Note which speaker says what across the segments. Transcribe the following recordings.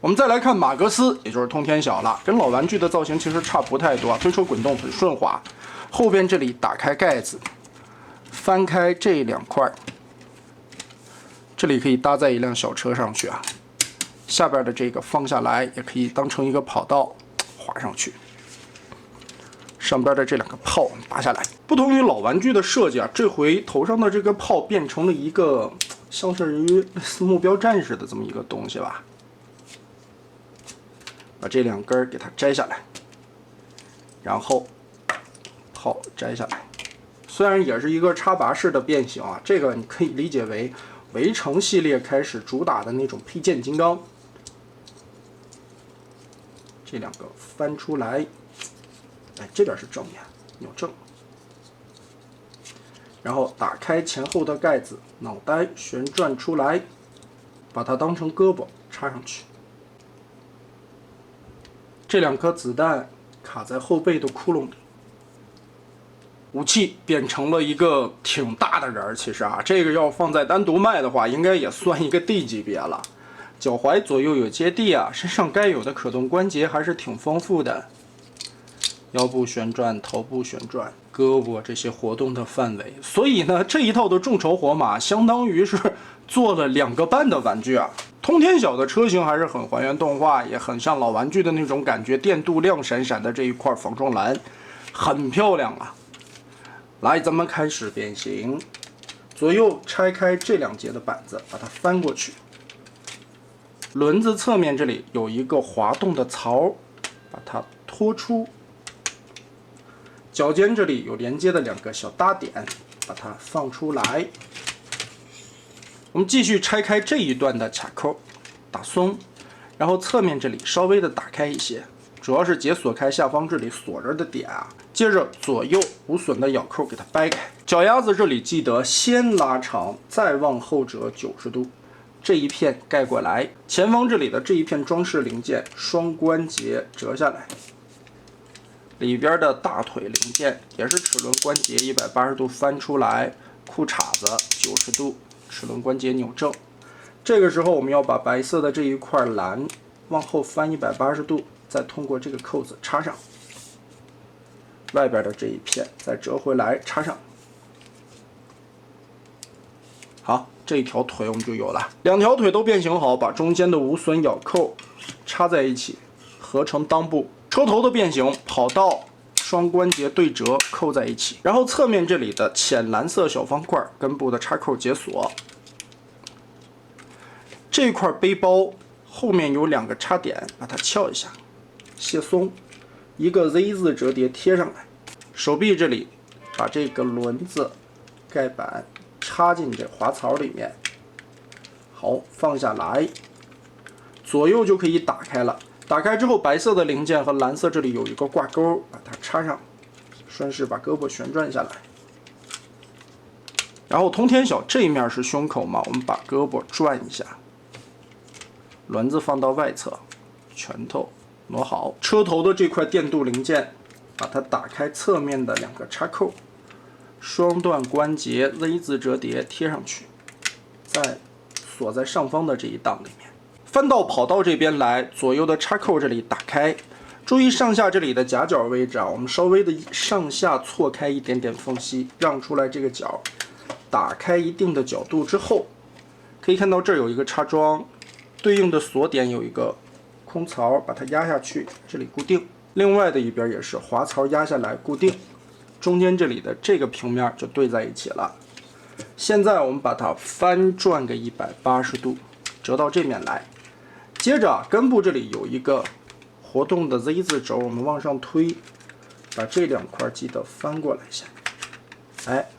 Speaker 1: 我们再来看马格斯，也就是通天晓了，跟老玩具的造型其实差不太多，推车滚动很顺滑。后边这里打开盖子，翻开这2块，这里可以搭在一辆小车上去啊。下边的这个放下来，也可以当成一个跑道滑上去。上边的这2个炮拔下来，不同于老玩具的设计啊，这回头上的这个炮变成了一个像是类似目标战士的这么一个东西吧。把这2根给它摘下来，然后炮摘下来。虽然也是一个插拔式的变形啊，这个你可以理解为围城系列开始主打的那种配件金刚。这2个翻出来，哎，这边是正面，扭正。然后打开前后的盖子，脑袋旋转出来，把它当成胳膊插上去。这2颗子弹卡在后背的窟窿里。武器变成了一个挺大的人，其实啊，这个要放在单独卖的话，应该也算一个 D 级别了。脚踝左右有接地啊，身上该有的可动关节还是挺丰富的。腰部旋转，头部旋转，胳膊这些活动的范围。所以呢，这一套的众筹活马相当于是做了2个半的玩具啊。通天晓的车型还是很还原动画，也很像老玩具的那种感觉，电镀亮闪闪的这一块防撞栏，很漂亮啊。来，咱们开始变形。左右拆开这2节的板子，把它翻过去。轮子侧面这里有一个滑动的槽，把它拖出。脚尖这里有连接的2个小搭点，把它放出来。我们继续拆开这一段的卡扣，打松，然后侧面这里稍微的打开一些，主要是解锁开下方这里锁着的点啊。接着左右无损的咬扣给它掰开。脚丫子这里记得先拉长，再往后折90度。这一片盖过来，前方这里的这一片装饰零件双关节折下来，里边的大腿零件也是齿轮关节180度翻出来，裤衩子90度，齿轮关节扭正。这个时候我们要把白色的这一块蓝往后翻180度，再通过这个扣子插上，外边的这一片再折回来插上。好，这一条腿我们就有了，2条腿都变形好，把中间的无损咬扣插在一起，合成裆部。车头的变形，跑道双关节对折扣在一起，然后侧面这里的浅蓝色小方块根部的插扣解锁。这块背包后面有2个插点，把它撬一下，卸松，一个 Z 字折叠贴上来。手臂这里把这个轮子盖板插进这滑槽里面，好，放下来，左右就可以打开了。打开之后，白色的零件和蓝色这里有一个挂钩，把它插上，顺势把胳膊旋转下来。然后通天晓这一面是胸口嘛，我们把胳膊转一下，轮子放到外侧，拳头挪好。车头的这块电镀零件，把它打开侧面的2个插扣，双段关节 Z 字折叠贴上去，再锁在上方的这一档里面。翻到跑道这边来，左右的插扣这里打开，注意上下这里的夹角位置啊，我们稍微的上下错开一点点缝隙，让出来这个角。打开一定的角度之后，可以看到这儿有一个插桩，对应的锁点有一个空槽，把它压下去，这里固定。另外的一边也是滑槽压下来固定，中间这里的这个平面就对在一起了。现在我们把它翻转个180度，折到这面来。接着根部这里有一个活动的 Z 字轴，我们往上推，把这2块记得翻过来一下，哎，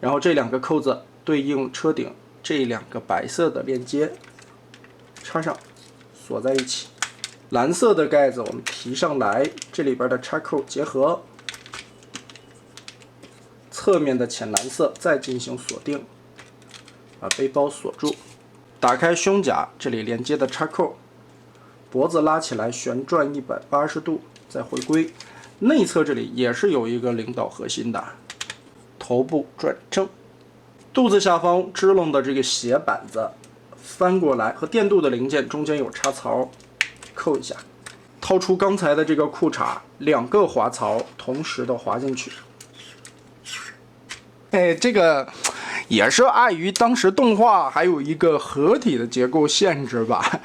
Speaker 1: 然后这2个扣子对应车顶这2个白色的链接插上，锁在一起。蓝色的盖子我们提上来，这里边的插扣结合，侧面的浅蓝色再进行锁定，把背包锁住。打开胸甲，这里连接的插扣，脖子拉起来旋转180度，再回归。内侧这里也是有一个领导核心的，头部转正。肚子下方支棱的这个斜板子翻过来，和电镀的零件中间有插槽，扣一下，掏出刚才的这个裤衩，2个滑槽同时的滑进去。哎，这个也是碍于当时动画还有一个合体的结构限制吧。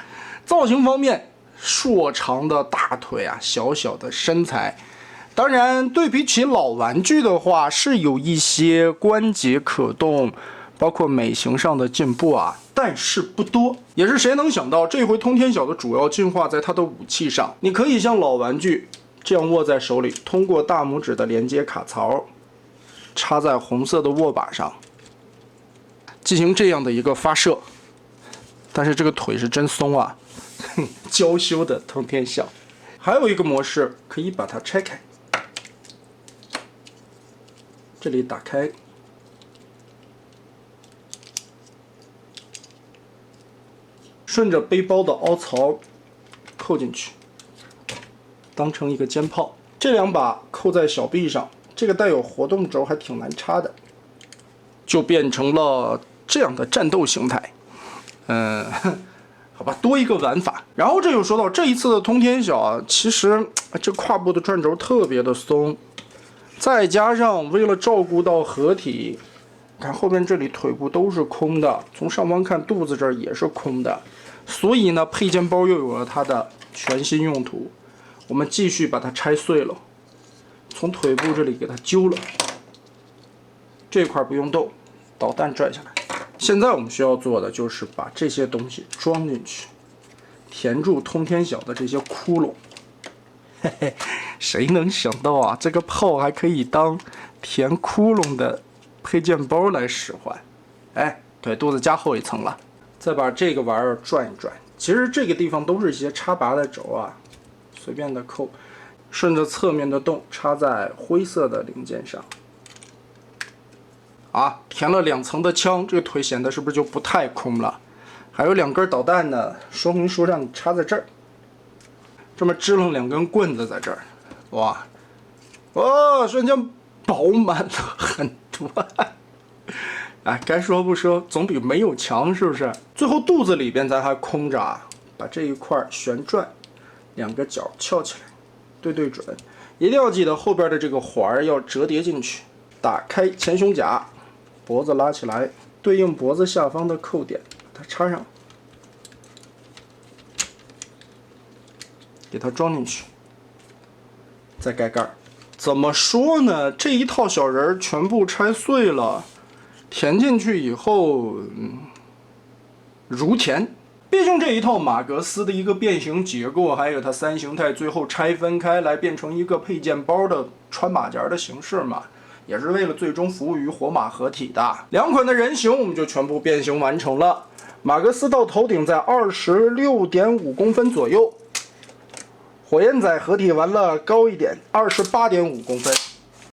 Speaker 1: 造型方面，硕长的大腿啊，小小的身材。当然，对比起老玩具的话，是有一些关节可动，包括美型上的进步啊，但是不多。也是谁能想到，这回通天晓的主要进化在它的武器上，你可以像老玩具这样握在手里，通过大拇指的连接卡槽，插在红色的握把上，进行这样的一个发射。但是这个腿是真松啊，娇羞的通天晓。还有一个模式可以把它拆开。这里打开，顺着背包的凹槽扣进去，当成一个肩炮。这2把扣在小臂上，这个带有活动轴还挺难插的，就变成了这样的战斗形态。好吧，多一个玩法。然后这又说到这一次的通天晓啊，其实这胯部的转轴特别的松。再加上为了照顾到合体，看后边这里腿部都是空的，从上方看肚子这儿也是空的，所以呢配件包又有了它的全新用途。我们继续把它拆碎了，从腿部这里给它揪了，这块不用动，导弹拽下来。现在我们需要做的就是把这些东西装进去，填住通天晓的这些窟窿。嘿嘿，谁能想到啊，这个炮还可以当填窟窿的配件包来使唤。哎，腿肚子加厚一层了，再把这个玩意儿转一转。其实这个地方都是一些插拔的轴啊，随便的扣，顺着侧面的洞插在灰色的零件上。啊，填了2层的枪，这个腿显得是不是就不太空了？还有2根导弹呢，说明书让你插在这儿。这么支棱2根棍子在这儿，哇，哦，瞬间饱满了很多。哎，该说不说，总比没有强，是不是？最后肚子里边咱还空着啊，把这一块旋转，2个角翘起来，对准，一定要记得后边的这个环要折叠进去。打开前胸甲，脖子拉起来，对应脖子下方的扣点，把它插上。给它装进去，再盖盖。怎么说呢？这一套小人全部拆碎了，填进去以后，如填。毕竟这一套马格斯的一个变形结构，还有它3形态最后拆分开来变成一个配件包的穿马甲的形式嘛，也是为了最终服务于火马合体的。2款的人形我们就全部变形完成了。马格斯到头顶在26.5公分左右。火焰仔合体完了高一点，28.5公分。